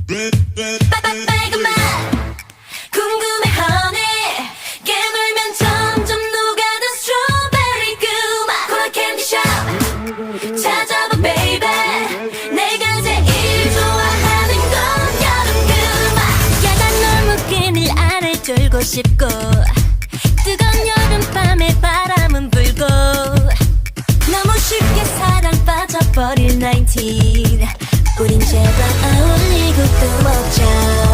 빨간 맛 궁금해 honey 깨물면 점점 녹아든 스트로베리 그맛 코라 캔디숍 찾아봐 baby 내가 제일 좋아하는 건 여름 그맛 야단 너무 끈을 안에 졸고 싶고 뜨거운 여름밤에 바람은 불고 너무 쉽게 사랑 빠져버릴 19 우린 제발 어울리고 또 먹자